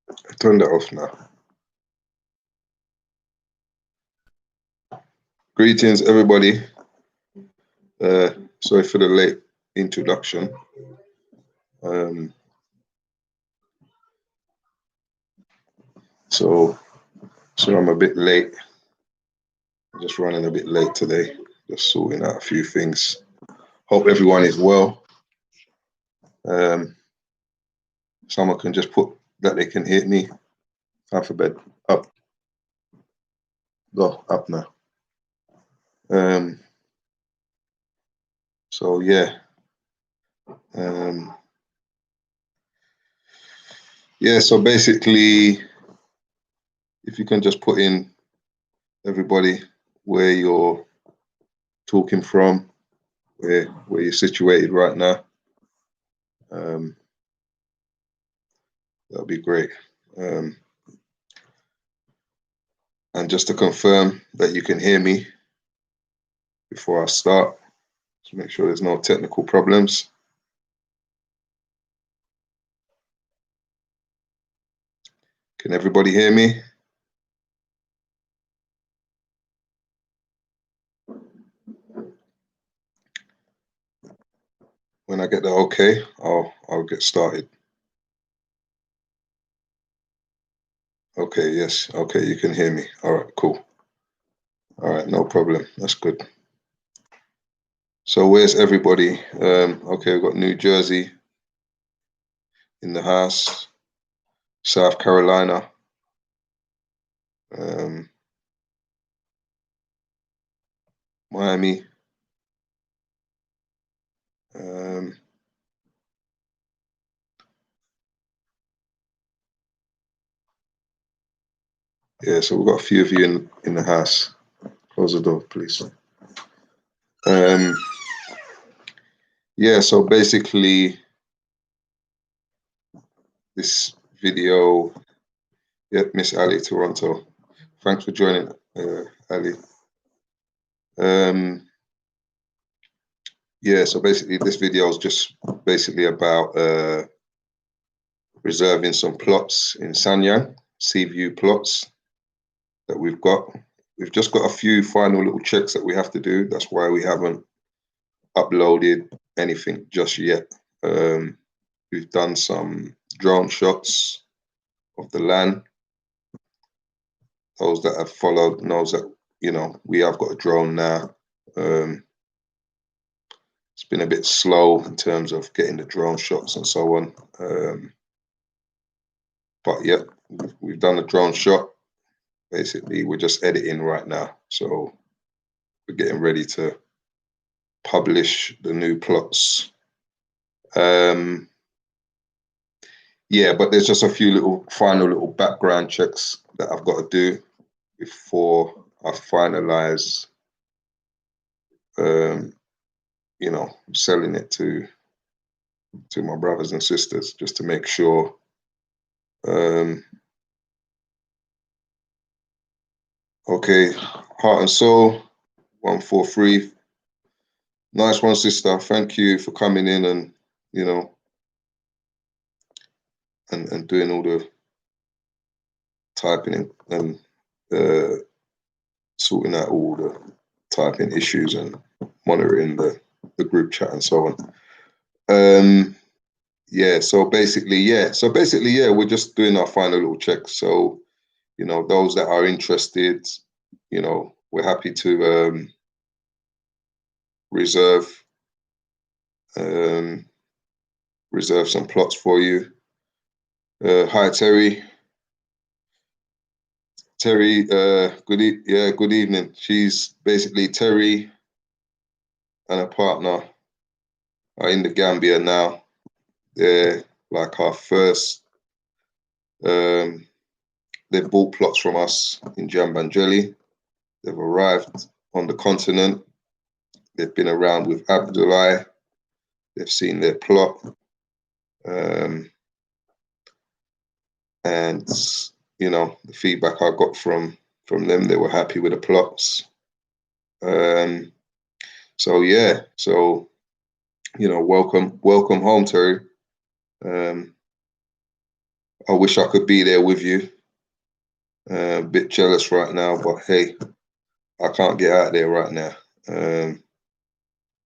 I turned that off now. Greetings, everybody. Sorry for the late introduction. So I'm a bit late. I'm just running a bit late today. Just sorting out a few things. Hope everyone is well. Someone can just put that they can hear me. Time for bed. Up. Go up now. So yeah. Yeah, so basically, if you can just put in, everybody, where you're talking from, where you're situated right now, that'll be great. And just to confirm that you can hear me before I start, to make sure there's no technical problems. Can everybody hear me? When I get the okay, I'll get started. Okay, yes, okay, you can hear me. All right, cool. All right, no problem. That's good. So where's everybody? Okay, we've got New Jersey in the house, South Carolina, Miami, yeah, so we've got a few of you in the house. Close the door, please. Yeah, so basically, this video, yeah, Miss Ali Toronto, thanks for joining, Ali. Yeah, so basically this video is just basically about reserving some plots in Sanyang, Seaview plots that we've got. We've just got a few final little checks that we have to do. That's why we haven't uploaded anything just yet. We've done some drone shots of the land. Those that have followed knows that, you know, we have got a drone now. It's been a bit slow in terms of getting the drone shots and so on. But yeah, we've done a drone shot. Basically, we're just editing right now. So we're getting ready to publish the new plots. Yeah, but there's just a few final little background checks that I've got to do before I finalize, you know, selling it to my brothers and sisters, just to make sure. Okay, Heart and Soul 143. Nice one, sister. Thank you for coming in and, you know, and doing all the typing and sorting out all the typing issues and monitoring the group chat and so on. Yeah, so basically, yeah, we're just doing our final little checks. So, you know, those that are interested, you know, we're happy to reserve some plots for you. Hi, Terry. Terry, good evening. She's basically, Terry and her partner are in the Gambia now. They're like our first, they bought plots from us in Jambanjelly. They've arrived on the continent. They've been around with Abdullah. They've seen their plot. And, you know, the feedback I got from them, they were happy with the plots. So yeah, so, you know, welcome home, Terry. I wish I could be there with you. A bit jealous right now, but hey, I can't get out there right now.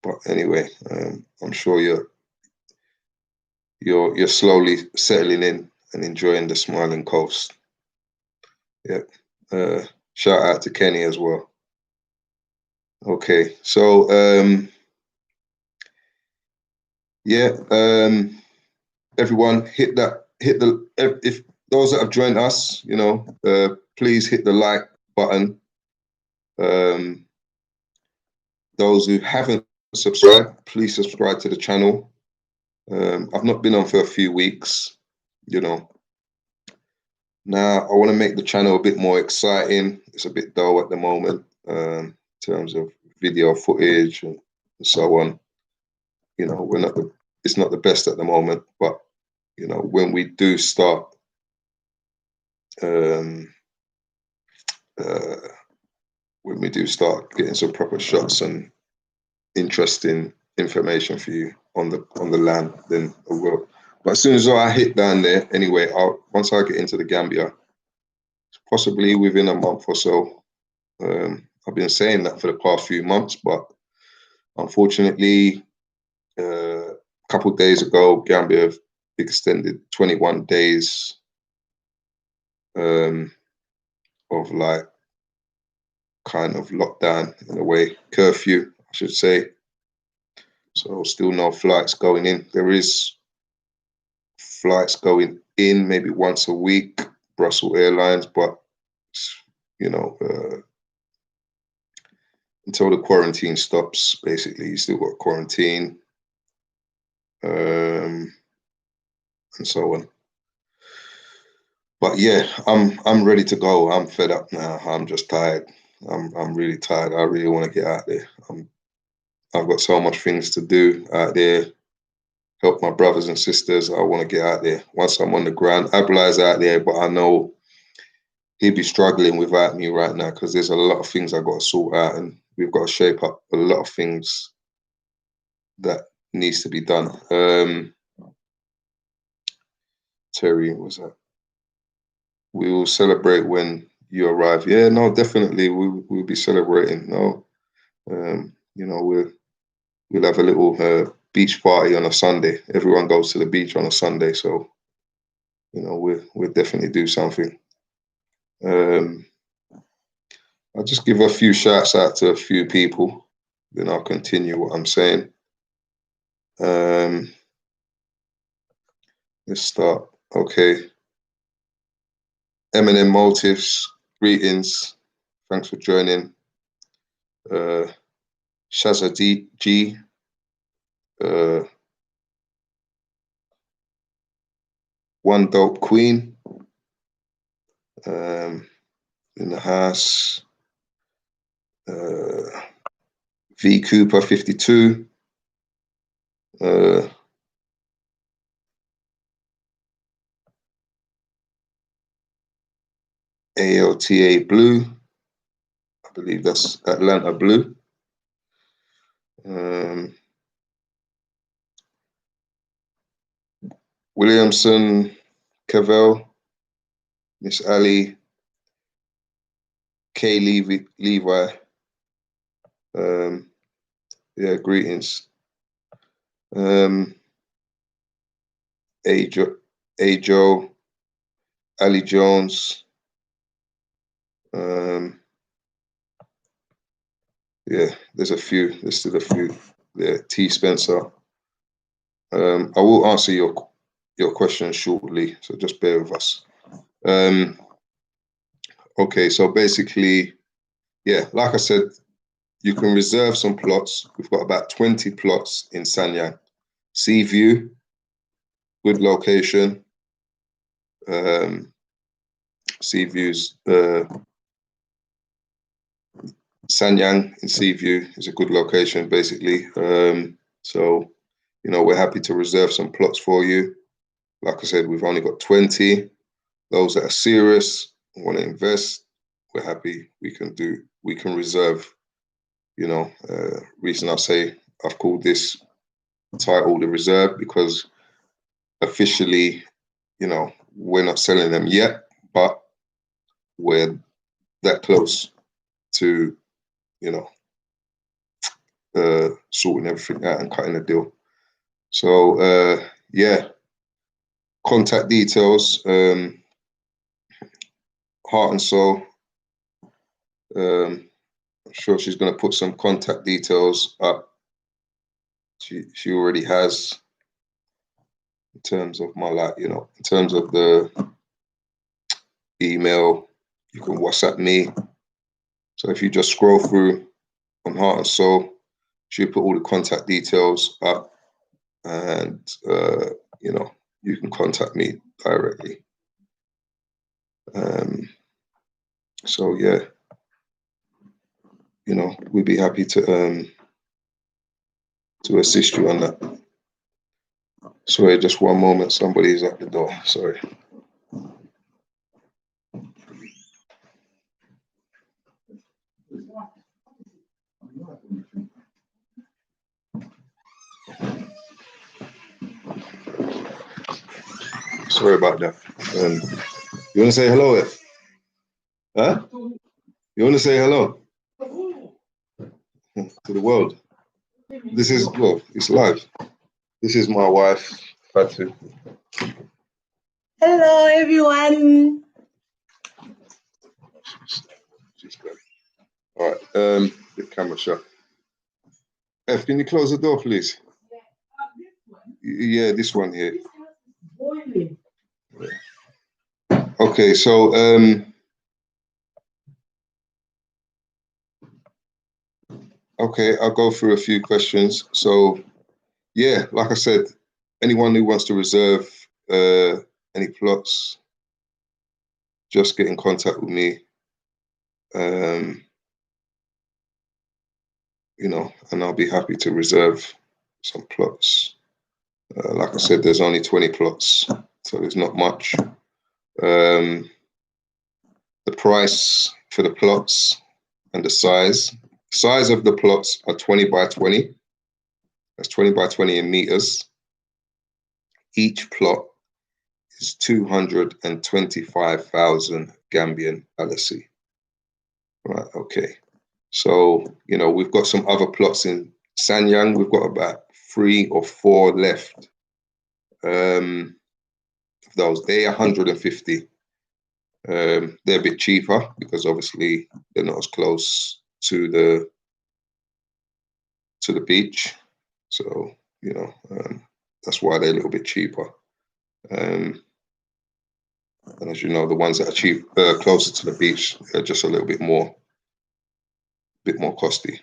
But anyway, I'm sure you're slowly settling in and enjoying the smiling coast. Yep. Shout out to Kenny as well. Okay, so yeah, everyone hit the if those that have joined us, please hit the like button. Those who haven't subscribed, please subscribe to the channel. I've not been on for a few weeks, Now I want to make the channel a bit more exciting. It's a bit dull at the moment in terms of video footage and so on. It's not the best at the moment, but when we do start getting some proper shots and interesting information for you on the land, then I will. But as soon as I hit down there, anyway, once I get into the Gambia, possibly within a month or so. I've been saying that for the past few months, but unfortunately, a couple of days ago, Gambia have extended 21 days of like kind of lockdown in a way, curfew, I should say. So still no flights going in. There is flights going in maybe once a week, Brussels Airlines, but until the quarantine stops, basically, you still got quarantine and so on. But yeah, I'm ready to go. I'm fed up now. I'm just tired. I'm really tired. I really want to get out there. I've got so much things to do out there. Help my brothers and sisters. I want to get out there. Once I'm on the ground, Abla's out there, but I know he'd be struggling without me right now because there's a lot of things I got to sort out, and we've got to shape up a lot of things that needs to be done. Terry, was that? We will celebrate when you arrive. Yeah, no, definitely we'll be celebrating. No, we'll have a little beach party on a Sunday. Everyone goes to the beach on a Sunday, so we'll definitely do something. I'll just give a few shouts out to a few people, then I'll continue what I'm saying. Let's start. Okay. M&M Motives, greetings. Thanks for joining. Shaza G. One Dope Queen. In the house. V Cooper 52. ALTA Blue. I believe that's Atlanta Blue. Williamson, Cavell, Miss Ali, K. Levi. Yeah, greetings. Joe, Ali Jones. Yeah, there's still a few. Yeah, T. Spencer. I will answer your question shortly, so just bear with us. Okay, so basically, yeah, like I said, you can reserve some plots. We've got about 20 plots in Sanyang. Seaview, good location. Seaview's Sanyang in Seaview is a good location, basically. So, we're happy to reserve some plots for you. Like I said, we've only got 20. Those that are serious, want to invest, we're happy. We can reserve. Reason I say I've called this title The Reserve, because officially, we're not selling them yet, but we're that close to, you know, sorting everything out and cutting a deal. So yeah, contact details, Heart and Soul. I'm sure she's going to put some contact details up. She already has, in terms of my, like, you know, in terms of the email, you can WhatsApp me. So if you just scroll through on Heart and Soul, she'll put all the contact details up, and you know, you can contact me directly. So yeah, you know, we'd be happy to assist you on that. Sorry, just one moment. Somebody's at the door. Sorry. Sorry about that. You want to say hello, F? Huh? You want to say hello to the world? This is, well, it's live. This is my wife, Fatu. Hello, everyone. She's great. All right, the camera shut. F, can you close the door, please? Yeah, this one here. Okay, so okay, I'll go through a few questions. So yeah, like I said, anyone who wants to reserve any plots, just get in contact with me. You know, and I'll be happy to reserve some plots. Like I said, there's only 20 plots, so there's not much. The price for the plots and the size of the plots are 20 by 20. That's 20 by 20 in meters. Each plot is 225,000 Gambian LSE. Right, okay. So, you know, we've got some other plots in Sanyang. We've got about 3 or 4 left. Those, they're 150. They're a bit cheaper because obviously they're not as close to the beach. So, you know, that's why they're a little bit cheaper. And as you know, the ones that are cheap, closer to the beach, are just a little bit more costly.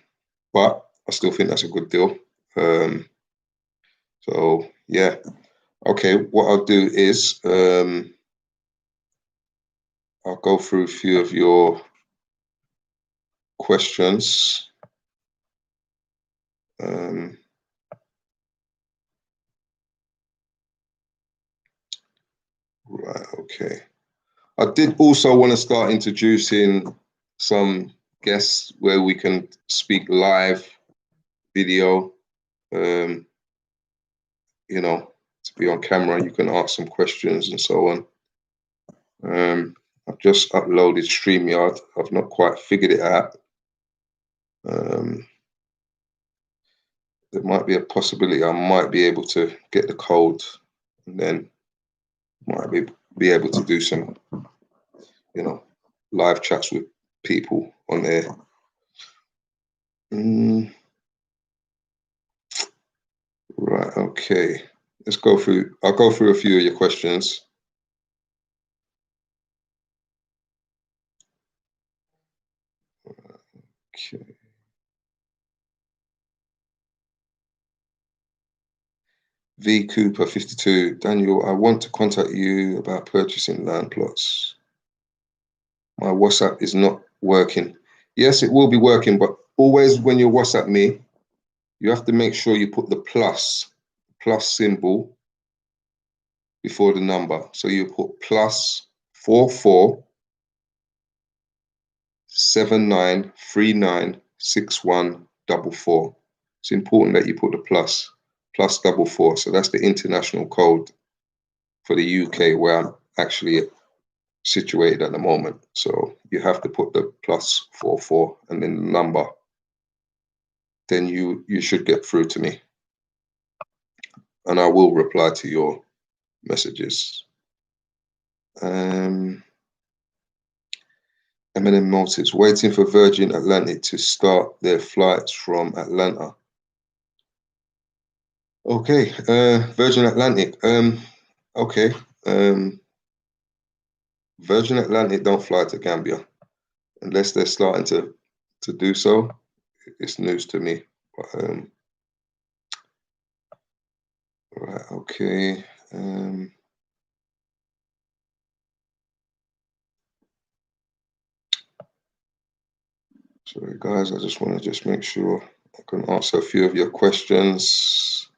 But I still think that's a good deal. So yeah, okay. What I'll do is I'll go through a few of your questions. Right, okay. I did also want to start introducing some guests where we can speak live, video, you know, to be on camera. You can ask some questions and so on. I've just uploaded StreamYard. I've not quite figured it out. There might be a possibility I might be able to get the code and then might be able to do some, you know, live chats with people on there. Right, okay. Let's go through, I'll go through a few of your questions. Okay. V Cooper 52, Daniel, I want to contact you about purchasing land plots. My WhatsApp is not working. Yes, it will be working, but always when you WhatsApp me, you have to make sure you put the plus symbol before the number. So you put +44 79396144. It's important that you put the +44. So that's the international code for the UK where actually situated at the moment. So you have to put the +44 and then the number. Then you should get through to me, and I will reply to your messages. M&M Maltese waiting for Virgin Atlantic to start their flights from Atlanta. Okay, Virgin Atlantic. Okay, Virgin Atlantic don't fly to Gambia unless they're starting to do so. It's news to me. But, right. Okay. Sorry, guys. I just want to make sure I can answer a few of your questions.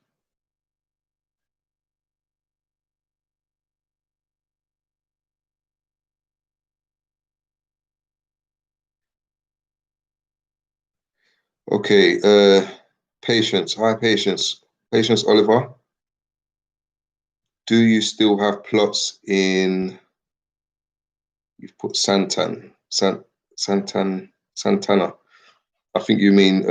Okay, Patience. Hi, Patience. Patience Oliver. Do you still have plots in? You've put Santana. I think you mean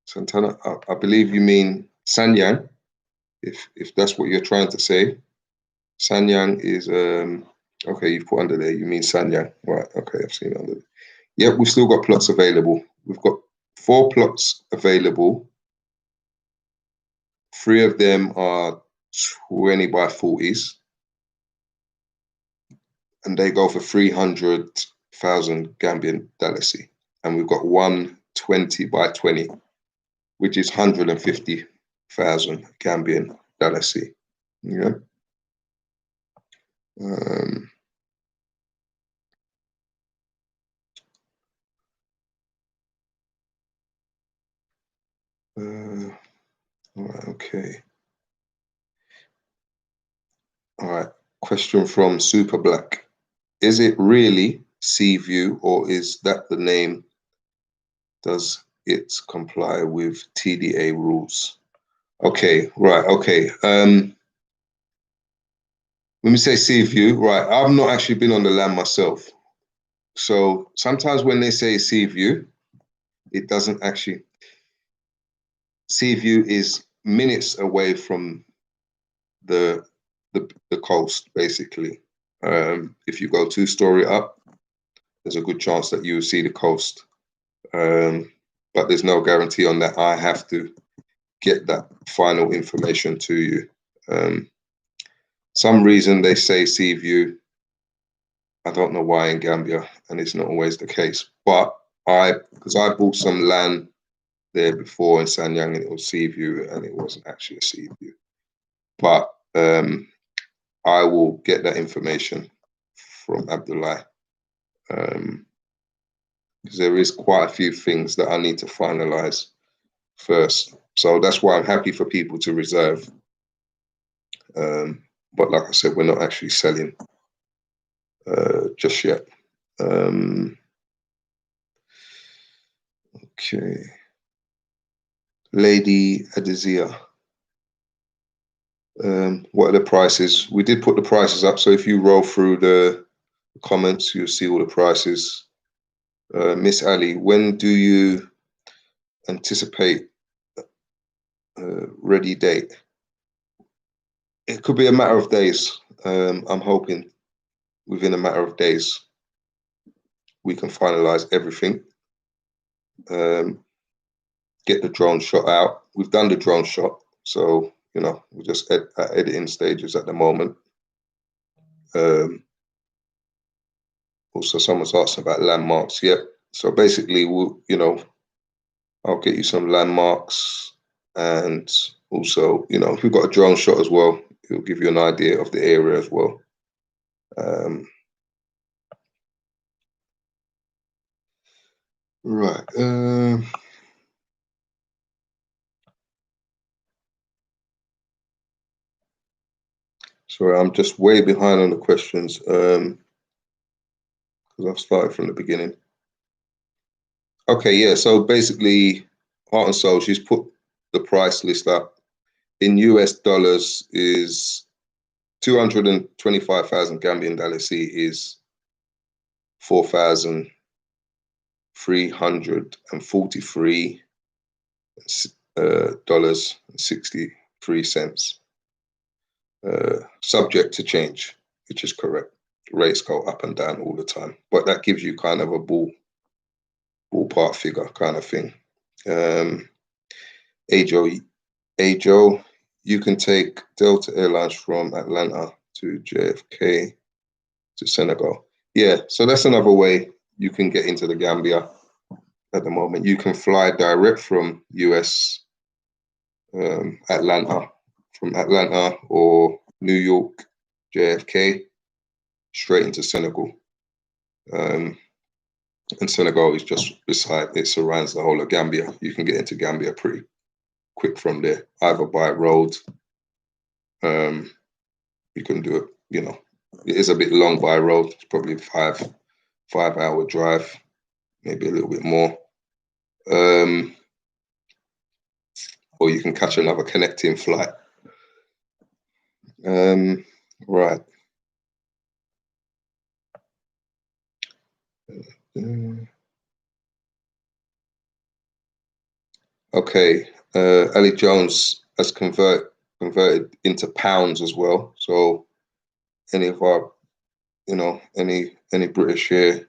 Santana. I believe you mean Sanyang. If that's what you're trying to say. Sanyang is okay. You've put under there. You mean Sanyang, right? Okay, I've seen it under there. Yep, we've still got plots available. We've got 4 plots available. 3 of them are 20 by 40s, and they go for 300,000 Gambian dalasi. And we've got 1 20 by 20, which is 150,000 Gambian dalasi. Yeah. All right, okay. All right. Question from Super Black. Is it really Seaview, or is that the name? Does it comply with TDA rules? Okay, right, okay. When we say Seaview, right, I've not actually been on the land myself. So sometimes when they say Seaview, it doesn't actually. Seaview is minutes away from the coast, basically. If you go 2-story up, there's a good chance that you will see the coast. But there's no guarantee on that. I have to get that final information to you. Some reason they say Seaview. I don't know why in Gambia, and it's not always the case. But because I bought some land there before in Sanyang, and it was Seaview, and it wasn't actually a Seaview. But I will get that information from Abdullah, because there is quite a few things that I need to finalize first. So that's why I'm happy for people to reserve. But like I said, we're not actually selling just yet. Okay. Lady Adizia. What are the prices? We did put the prices up, so if you roll through the comments, you'll see all the prices. Miss Ali, when do you anticipate ready date? It could be a matter of days. I'm hoping within a matter of days we can finalize everything. Get the drone shot out. We've done the drone shot, so you know we're just at editing stages at the moment. Also, someone's asking about landmarks. Yep. So basically, I'll get you some landmarks, and also, if we've got a drone shot as well, it'll give you an idea of the area as well. Right. Sorry, I'm just way behind on the questions because I've started from the beginning. Okay, yeah. So basically, Heart and Soul, she's put the price list up in US dollars is 225,000 Gambian dollars is $4,343 dollars and 63 cents. Subject to change, which is correct. Rates go up and down all the time, but that gives you kind of a ballpark figure kind of thing. Joe, you can take Delta Airlines from Atlanta to JFK to Senegal. Yeah, so that's another way you can get into the Gambia at the moment. You can fly direct from US Atlanta or New York JFK straight into Senegal. And Senegal is just beside, it surrounds the whole of Gambia. You can get into Gambia pretty quick from there, either by road. You can do it, you know, it is a bit long by road. It's probably five-hour drive, maybe a little bit more. Or you can catch another connecting flight. Right. Okay, Ali Jones has converted into pounds as well. So any of our, you know, any British here,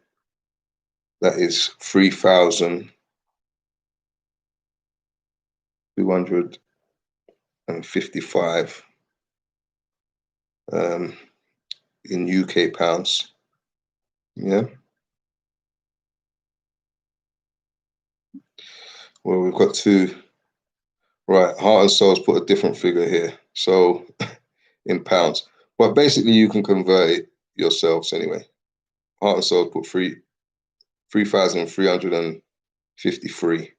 that is 3,255 in UK pounds. Yeah. Well, we've got two. Right, Heart and Soul's put a different figure here, so in pounds. But basically, you can convert it yourselves anyway. Heart and Soul put 3,353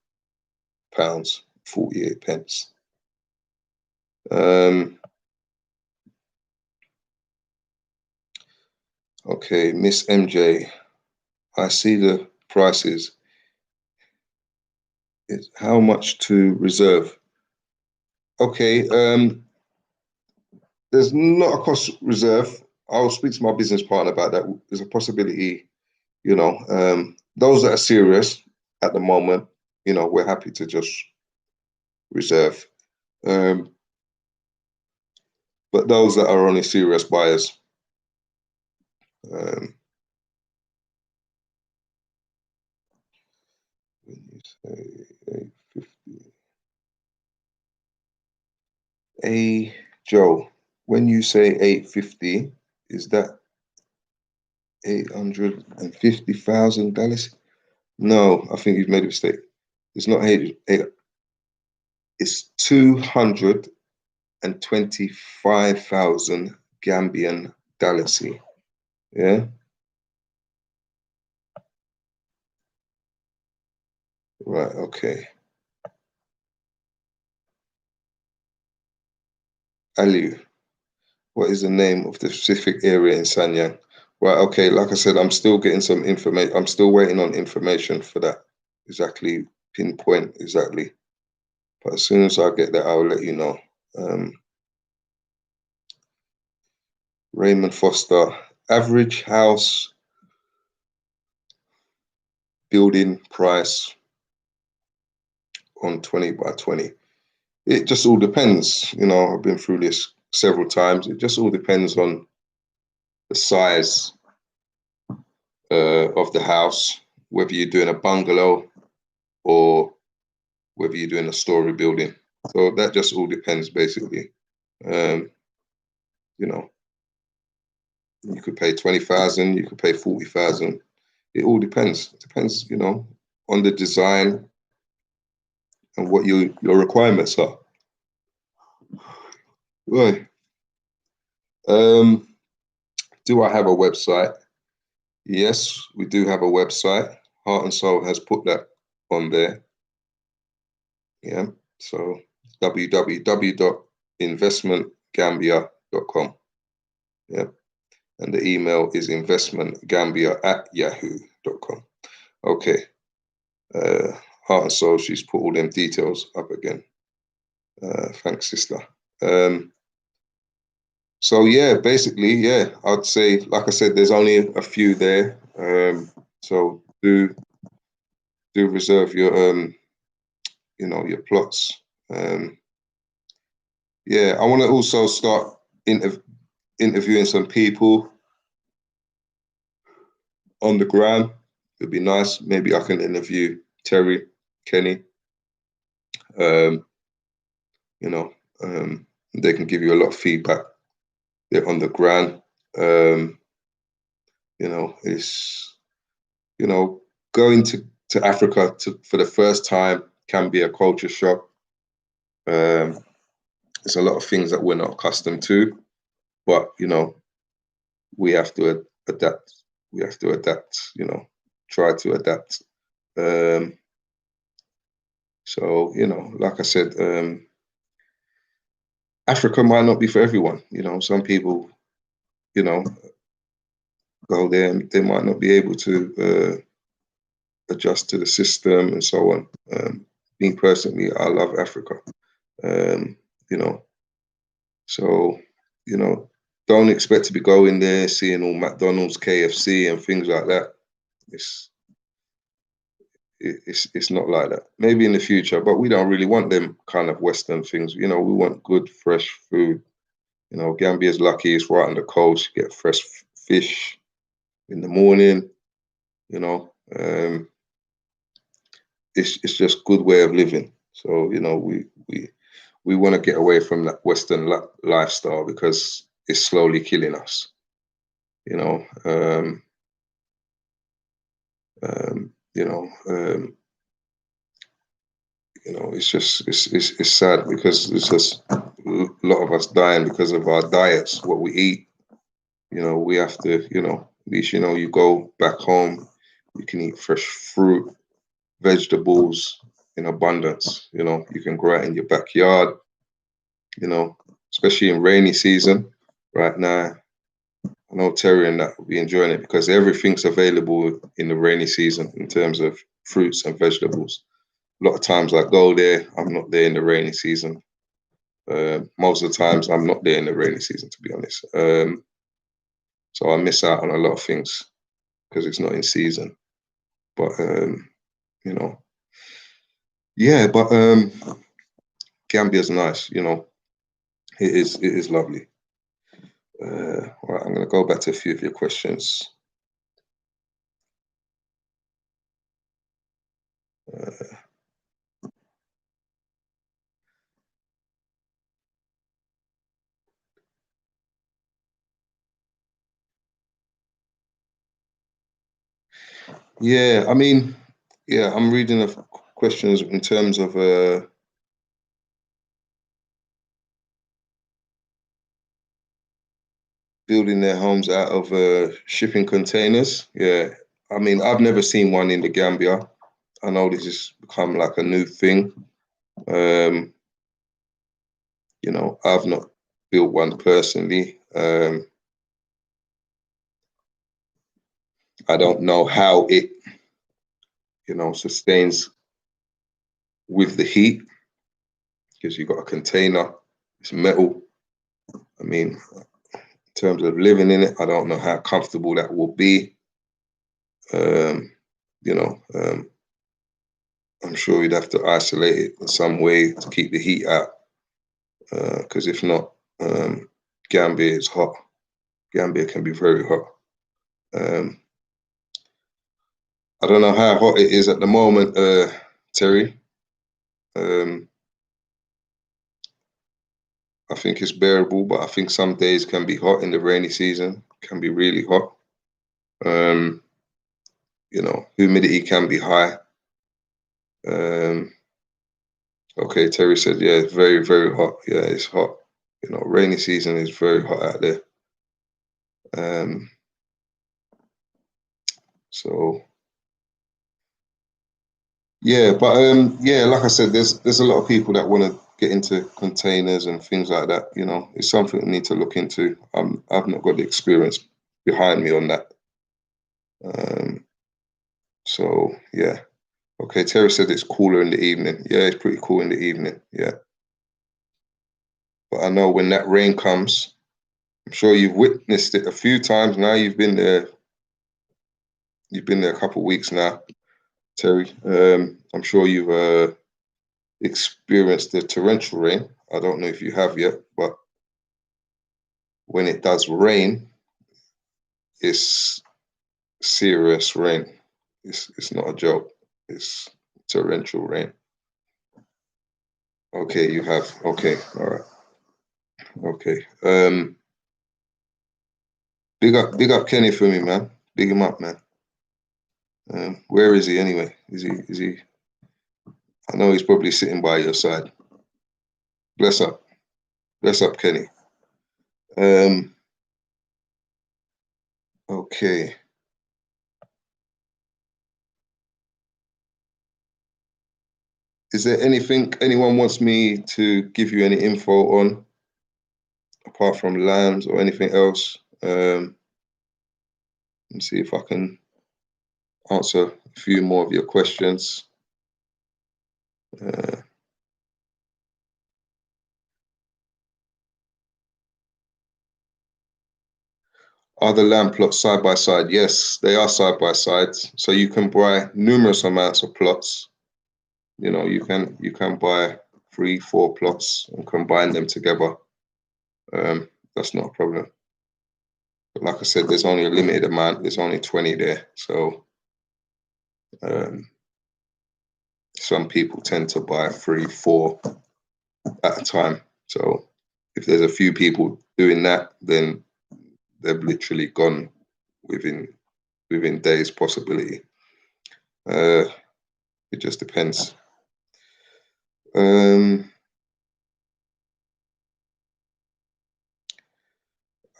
pounds, 48 pence. Okay, Miss MJ, I see the prices. It's how much to reserve? Okay, there's not a cost reserve. I'll speak to my business partner about that. There's a possibility, you know, those that are serious at the moment, you know, we're happy to just reserve. But those that are only serious buyers, when you say 850, Joe, when you say 850, is that $850,000? No, I think you've made a mistake. It's not eight. It's 225,000 Gambian dollars. Yeah. Right. Okay. Aliu, what is the name of the specific area in Sanyang? Right. Okay. Like I said, I'm still getting some information. I'm still waiting on information for that. Exactly, pinpoint exactly. But as soon as I get that, I'll let you know. Raymond Foster, average house building price on 20 by 20. It just all depends. You know, I've been through this several times. It just all depends on the size of the house, whether you're doing a bungalow or whether you're doing a story building. So that just all depends, basically. You know, you could pay 20,000, you could pay 40,000. It all depends. It depends, you know, on the design and what your requirements are. Right. Do I have a website? Yes, we do have a website. Heart and Soul has put that on there. Yeah, so www.investmentgambia.com. Yeah, and the email is investmentgambia@yahoo.com. Okay. Heart and Soul, she's put all them details up again. Thanks, sister. So yeah, basically, yeah, I'd say, like I said, there's only a few there. So do reserve your your plots. Yeah, I want to also start interviewing some people on the ground. It'd be nice. Maybe I can interview Terry, Kenny. Um, you know, they can give you a lot of feedback. They're on the ground. It's going to Africa for the first time can be a culture shock. There's a lot of things that we're not accustomed to, but we have to adapt. We have to adapt. Try to adapt. So like I said, Africa might not be for everyone. Some people, go there and they might not be able to adjust to the system and so on. Me personally, I love Africa. You know, so don't expect to be going there seeing all McDonald's, KFC, and things like that. It's not like that. Maybe in the future, but we don't really want them kind of Western things. We want good, fresh food. Gambia's lucky; it's right on the coast. You get fresh fish in the morning. It's just good way of living. So we want to get away from that Western lifestyle because it's slowly killing us. You know, um, um, you know, um, it's sad because there's just a lot of us dying because of our diets, what we eat. We have to, at least you go back home, you can eat fresh fruit, vegetables in abundance. You can grow it in your backyard. Especially in rainy season. Right now, I know Terry and that will be enjoying it because everything's available in the rainy season in terms of fruits and vegetables. A lot of times I go there, I'm not there in the rainy season. Most of the times I'm not there in the rainy season, to be honest. So I miss out on a lot of things because it's not in season. But yeah. But Gambia's nice. It is lovely. All right, I'm going to go back to a few of your questions. Yeah, I mean, yeah, I'm reading the questions in terms of building their homes out of shipping containers. Yeah, I mean, I've never seen one in the Gambia. I know this has become like a new thing. I've not built one personally. I don't know how it, sustains with the heat because you've got a container, it's metal. I mean, in terms of living in it, I don't know how comfortable that will be. I'm sure you'd have to isolate it in some way to keep the heat out. Because if not, Gambia is hot. Gambia can be very hot. I don't know how hot it is at the moment, Terry. I think it's bearable, but I think some days can be hot in the rainy season, can be really hot. Humidity can be high. Okay, Terry said, yeah, it's very, very hot. Yeah, it's hot. Rainy season is very hot out there. So yeah, but yeah, like I said, there's a lot of people that want to get into containers and things like that. It's something we need to look into. I've not got the experience behind me on that. So yeah. Okay, Terry said it's cooler in the evening. Yeah, it's pretty cool in the evening. Yeah. But I know when that rain comes, I'm sure you've witnessed it a few times now. You've been there. You've been there a couple of weeks now, Terry. I'm sure you've experienced the torrential rain. I don't know if you have yet, but when it does rain, it's serious rain. It's not a joke. It's torrential rain. Okay, you have. Okay, all right. Okay. Big up Kenny for me, man. Big him up, man. Where is he anyway? Is he? I know he's probably sitting by your side. Bless up, Kenny. Okay. Is there anything anyone wants me to give you any info on, apart from lambs or anything else? Let me see if I can answer a few more of your questions. Are the lamb plots side by side? Yes, they are side by side. So you can buy numerous amounts of plots. You know, you can buy 3, 4 plots and combine them together. That's not a problem. But like I said, there's only a limited amount. There's only 20 there. So some people tend to buy 3, 4 at a time. So if there's a few people doing that, then they've literally gone within days, possibility. It just depends.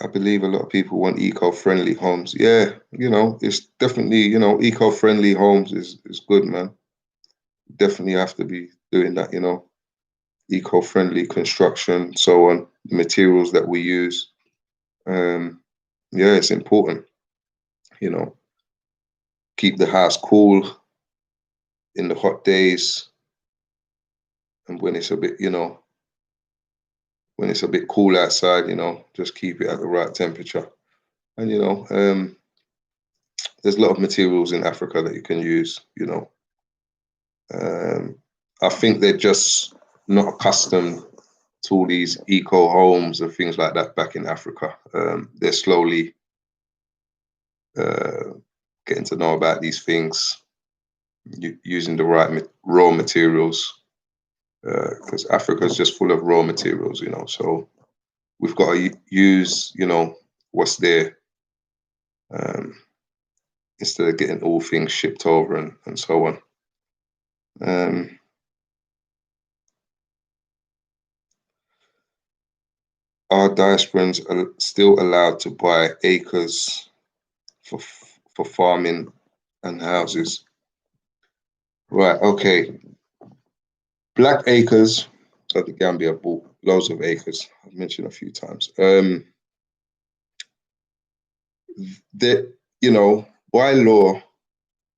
I believe a lot of people want eco-friendly homes. Yeah, you know, it's definitely, you know, eco-friendly homes is good, man. Definitely have to be doing that, you know, eco-friendly construction, so on, the materials that we use. Yeah, it's important, you know, keep the house cool in the hot days, and when it's a bit, you know, when it's a bit cool outside, you know, just keep it at the right temperature. And, you know, there's a lot of materials in Africa that you can use, you know. I think they're just not accustomed to all these eco homes and things like that back in Africa. They're slowly getting to know about these things, using the right raw materials, because Africa is just full of raw materials, you know. So we've got to use, you know, what's there, instead of getting all things shipped over and so on. Are diasporans still allowed to buy acres for farming and houses? Right, okay. Black acres of the Gambia bought loads of acres. I've mentioned a few times. That, you know, by law,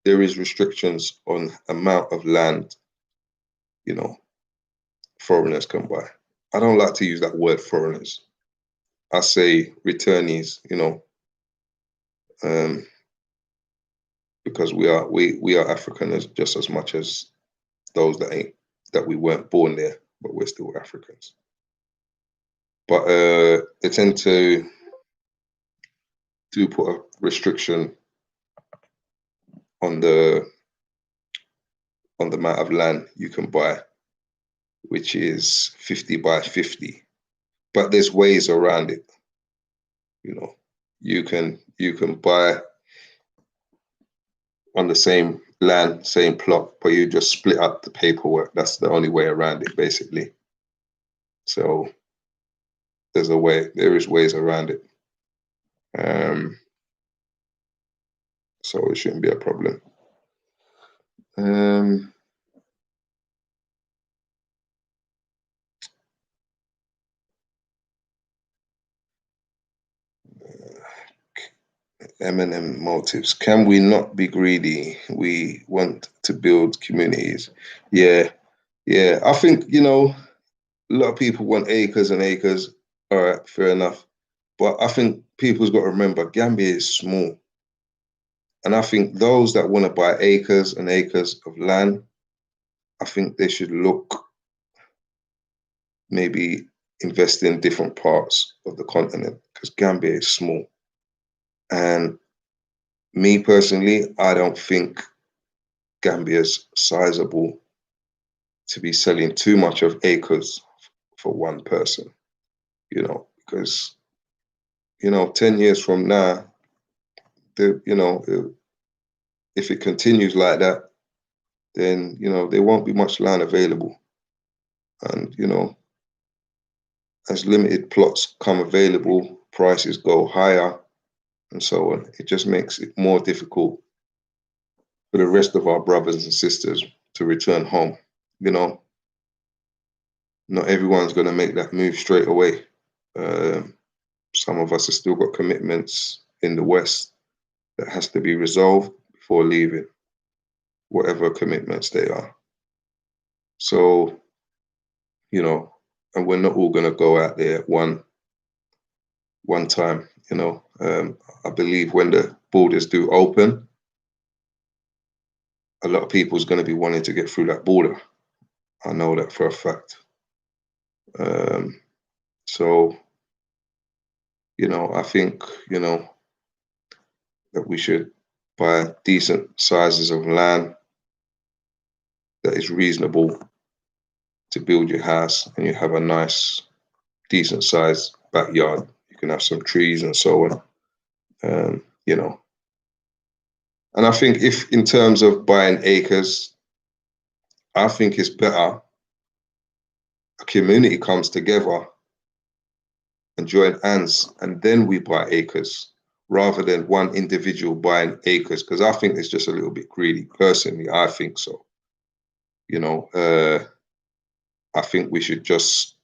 there is restrictions on amount of land, you know, foreigners can buy. I don't like to use that word foreigners. I say returnees, you know, because we are Africans just as much as those that we weren't born there, but we're still Africans. But they tend to put a restriction on the amount of land you can buy, which is 50 by 50. But there's ways around it. You know, you can buy on the same land, same plot, but you just split up the paperwork. That's the only way around it, basically. So there is ways around it. So it shouldn't be a problem. M&M motives. Can we not be greedy? We want to build communities. Yeah. I think, you know, a lot of people want acres and acres. All right, fair enough. But I think people's got to remember Gambia is small. And I think those that want to buy acres and acres of land, I think they should look, maybe invest in different parts of the continent, because Gambia is small. And me personally, I don't think Gambia's sizable to be selling too much of acres for one person, because, 10 years from now, if it continues like that, then, there won't be much land available. And, as limited plots come available, prices go higher and so on. It just makes it more difficult for the rest of our brothers and sisters to return home. Not everyone's going to make that move straight away. Some of us have still got commitments in the West that has to be resolved before leaving, whatever commitments they are. So, and we're not all going to go out there at one time. I believe when the borders do open, a lot of people's going to be wanting to get through that border. I know that for a fact. So, I think, that we should buy decent sizes of land that is reasonable to build your house, and you have a nice, decent sized backyard. You can have some trees and so on. And I think if in terms of buying acres, I think it's better a community comes together and join hands, and then we buy acres rather than one individual buying acres, because I think it's just a little bit greedy. Personally, I think so. I think we should just,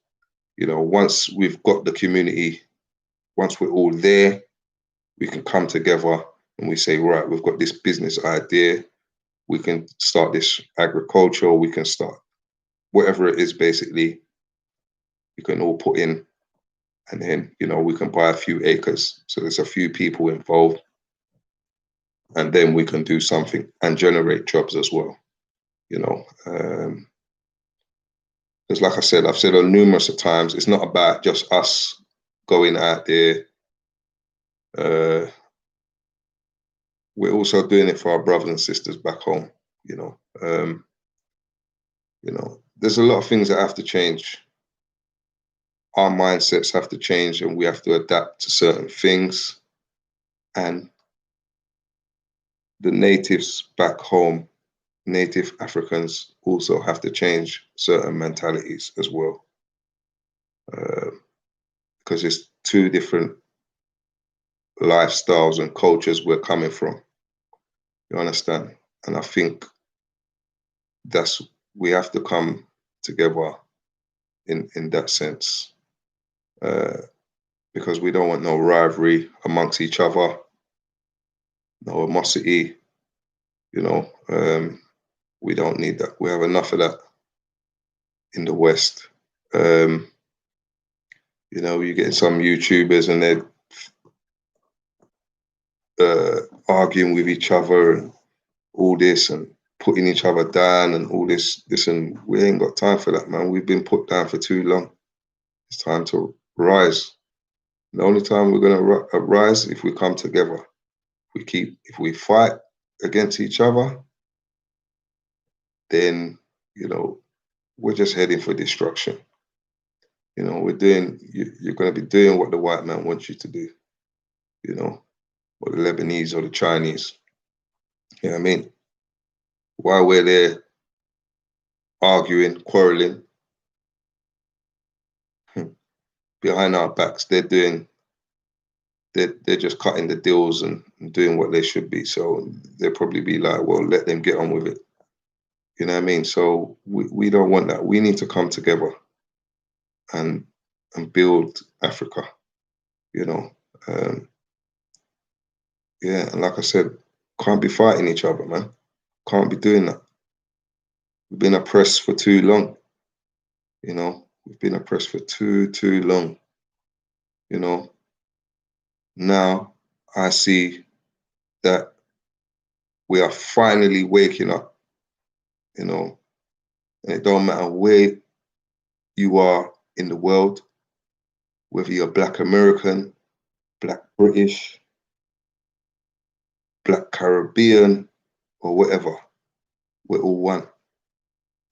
once we've got the community, once we're all there, we can come together and we say, right, we've got this business idea. We can start this agriculture. We can start whatever it is, basically. You can all put in, and then, we can buy a few acres. So there's a few people involved, and then we can do something and generate jobs as well. Because like I said, I've said on numerous of times, it's not about just us going out there. We're also doing it for our brothers and sisters back home. There's a lot of things that have to change. Our mindsets have to change, and we have to adapt to certain things. And the natives back home, native Africans, also have to change certain mentalities as well. Because it's two different lifestyles and cultures we're coming from. You understand? And I think we have to come together in that sense. Because we don't want no rivalry amongst each other, no animosity. We don't need that. We have enough of that in the West. You get some YouTubers and they're arguing with each other and all this, and putting each other down and all this, and we ain't got time for that, man. We've been put down for too long. It's time to rise. The only time we're going to rise if we come together. If we fight against each other, then, we're just heading for destruction. You're going to be doing what the white man wants you to do, or the Lebanese or the Chinese. You know what I mean? While we're there arguing, quarreling, behind our backs, they're just cutting the deals and doing what they should be. So they'll probably be like, well, let them get on with it. You know what I mean? So we don't want that. We need to come together and build Africa, and like I said, can't be fighting each other, man. Can't be doing that. We've been oppressed for too long. We've been oppressed for too long. now I see that we are finally waking up, you know, and it don't matter where you are in the world, whether you're Black American, Black British, Black Caribbean, or whatever, we're all one.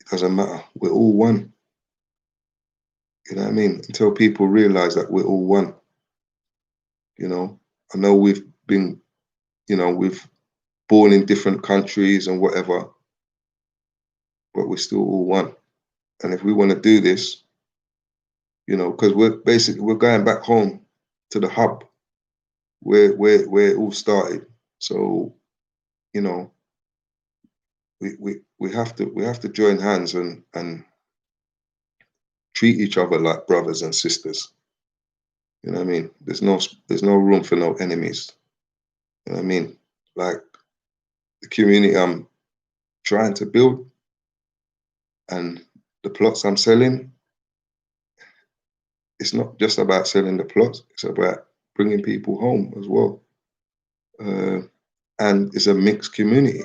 It doesn't matter, we're all one. You know what I mean? Until people realize that we're all one. You know, I know we've been, we've born in different countries and whatever, but we're still all one. And if we want to do this, because we're going back home to the hub where it all started. So, we have to join hands and treat each other like brothers and sisters. You know what I mean? There's no room for no enemies. You know what I mean? Like the community I'm trying to build and the plots I'm selling, it's not just about selling the plots, it's about bringing people home as well. And it's a mixed community.